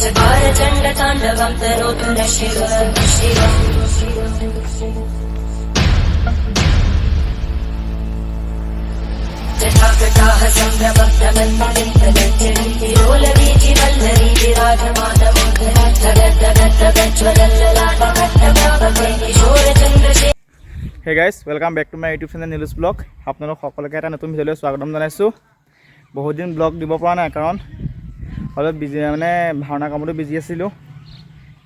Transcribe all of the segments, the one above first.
चकारचण्डताण्डवं तनोतु न शिव शिव जटाकटाः सम्भ्रमभ्रमन्मलिन्दलज्जरीलोलवीचि वल्लरी विराजमानमोहनज्वलल्ललाटभट्टभावके किशोरचन्द्रशेखर। Hey guys, welcome back to my YouTube channel Neelu's blog. আপোনালোক সকলোকে এটা নতুন ভিডিঅ'লৈ স্বাগতম জনাইছোঁ। বহুত দিন ব্লগ দিব পৰা নাই, কাৰণ অলপ বিজি, মানে ভাওনা কামতো বিজি আছিলোঁ।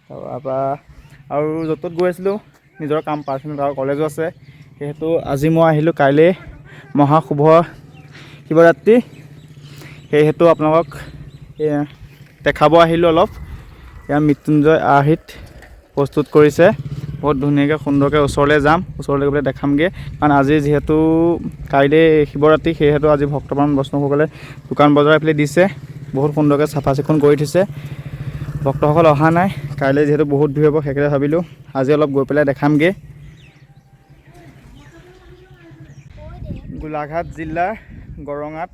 তাৰপৰা আৰু য'ত গৈ আছিলোঁ, নিজৰ কাম পাৰ্চনেল আৰু কলেজো আছে। সেহেতু আজি মই আহিলোঁ, কাইলৈ মহাশুভ শিৱৰাত্ৰি। সেহেতু আপোনালোকক দেখাব আহিলোঁ অলপ। এয়া মৃত্যুঞ্জয় আৰ্হিত প্ৰস্তুত কৰিছে, বহুত ধুনীয়াকৈ সুন্দৰকৈ ওচৰলৈ যাম, ওচৰলৈ গৈ পেলাই দেখামগৈ। কাৰণ আজি যিহেতু কাইলৈ শিৱৰাত্ৰি, সেয়েহেতু আজি ভক্তপ্ৰাণ বৈষ্ণৱসকলে দোকান বজাৰ এইফালে দিছে, বহুত সুন্দৰকৈ চাফা চিকুণ কৰি থৈছে। ভক্তসকল অহা নাই, কাইলৈ যিহেতু বহুত ভিৰ হ'ব, সেইকাৰণে ভাবিলোঁ আজি অলপ গৈ পেলাই দেখামগৈ। গোলাঘাট জিলাৰ গৰঙাত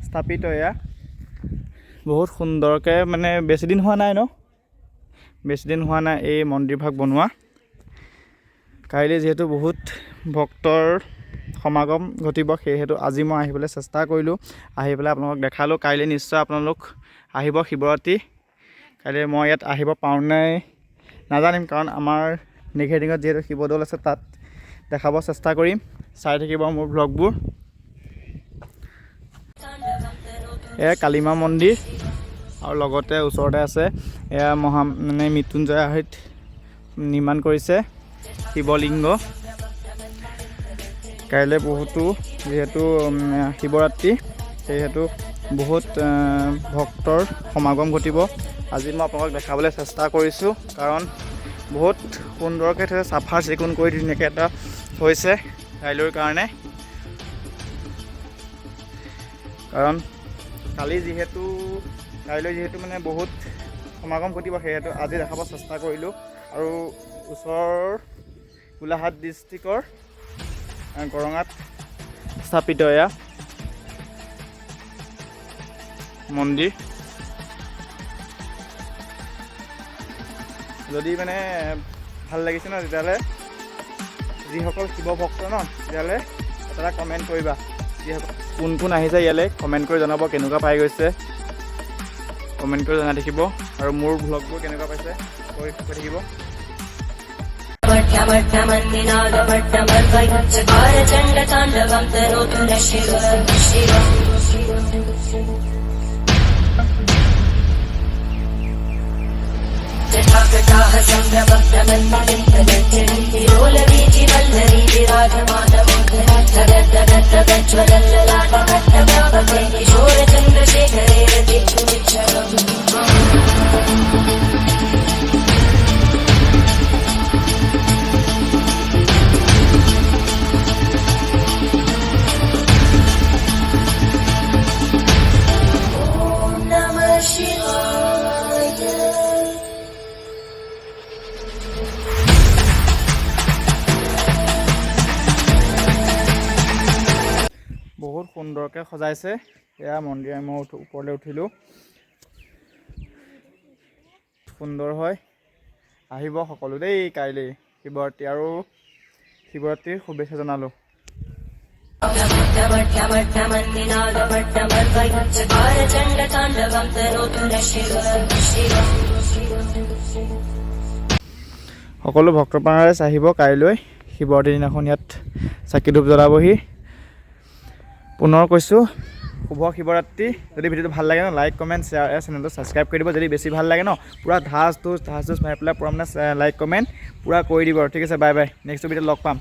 স্থাপিত এয়া বহুত সুন্দৰকৈ, মানে বেছিদিন হোৱা নাই বেছিদিন হোৱা নাই এই মন্দিৰভাগ বনোৱা। কাইলৈ যিহেতু বহুত ভক্তৰ সমাগম ঘটিব, সেয়েহেতু আজি মই আহিবলৈ চেষ্টা কৰিলোঁ, আহি পেলাই আপোনালোকক দেখালোঁ। কাইলৈ নিশ্চয় আপোনালোক আহিব শিৱৰাত্ৰি। কাইলৈ মই ইয়াত আহিব পাৰোঁ নাই নাজানিম, কাৰণ আমাৰ নিঘেটিঙত যিহেতু শিৱদৌল আছে, তাত দেখাব চেষ্টা কৰিম। চাই থাকিব মোৰ ব্লগবোৰ। এয়া কালিমা মন্দিৰ, আৰু লগতে ওচৰতে আছে এয়া মানে মৃত্যুঞ্জয় আৰ্হিত নিৰ্মাণ কৰিছে শিৱলিংগ। কাইলৈ বহুতো যিহেতু শিৱৰাত্ৰি, সেয়েহেতু বহুত ভক্তৰ সমাগম ঘটিব। আজি মই আপোনালোকক দেখাবলৈ চেষ্টা কৰিছোঁ, কাৰণ বহুত সুন্দৰকৈ থৈছে, চাফা চিকুণ কৰি ধুনীয়াকৈ এটা হৈছে কাইলৈৰ কাৰণে। কাৰণ কাইলৈ যিহেতু মানে বহুত সমাগম ঘটিব, সেয়েহেতু আজি দেখাব চেষ্টা কৰিলোঁ। আৰু ওচৰৰ গোলাঘাট ডিষ্ট্ৰিক্টৰ গৰঙাত স্থাপিত এয়া মন্দিৰ। যদি মানে ভাল লাগিছে ন, তেতিয়াহ'লে যিসকল শিৱ ভক্ত ন, তেতিয়াহ'লে এটা কমেণ্ট কৰিবা। যিসকল কোন কোন আহিছে ইয়ালৈ কমেণ্ট কৰি জনাব, কেনেকুৱা পাই গৈছে কমেণ্ট কৰি জনাই থাকিব। আৰু মোৰ ভ্লগবোৰ কেনেকুৱা পাইছে কৈ থাকিব। चकारचण्डताण्डवं तनोतु न शिव शिव जटाकटाः सम्भ्रमभ्रमन्मलिन्दलज्जरीलोलवीचि वल्लरी विराजमानमोहनज्वलल्ललाटभट्टभावके किशोरचन्द्रशेखरे रचितुमिच्छरम्। বহুত সুন্দৰকৈ সজাইছে এয়া মন্দিৰ। মই ওপৰলৈ উঠিলোঁ, সুন্দৰ হয়। আহিব সকলো দেই কাইলৈ শিৱৰাত্ৰি, আৰু শিৱৰাত্ৰিৰ শুভেচ্ছা জনালোঁ। সকলো ভক্তপ্ৰাণৰে আহিব কাইলৈ শিৱৰাত্ৰিৰ দিনাখন, ইয়াত চাকি ধূপ জ্বলাবহি। পুনৰ কৈছোঁ, শুভ শিৱৰাত্ৰি। যদি ভিডিঅ'টো ভাল লাগে ন, লাইক কমেণ্ট শ্বেয়াৰ, চেনেলটো ছাবস্ক্ৰাইব কৰি দিব। যদি বেছি ভাল লাগে ন, পূৰা ধাচ ধুচ মাৰি পেলাই পূৰা মানে লাইক কমেণ্ট পূৰা কৰি দিব। ঠিক আছে, বাই বাই। নেক্সট ভিডিঅ'ত লগ পাম।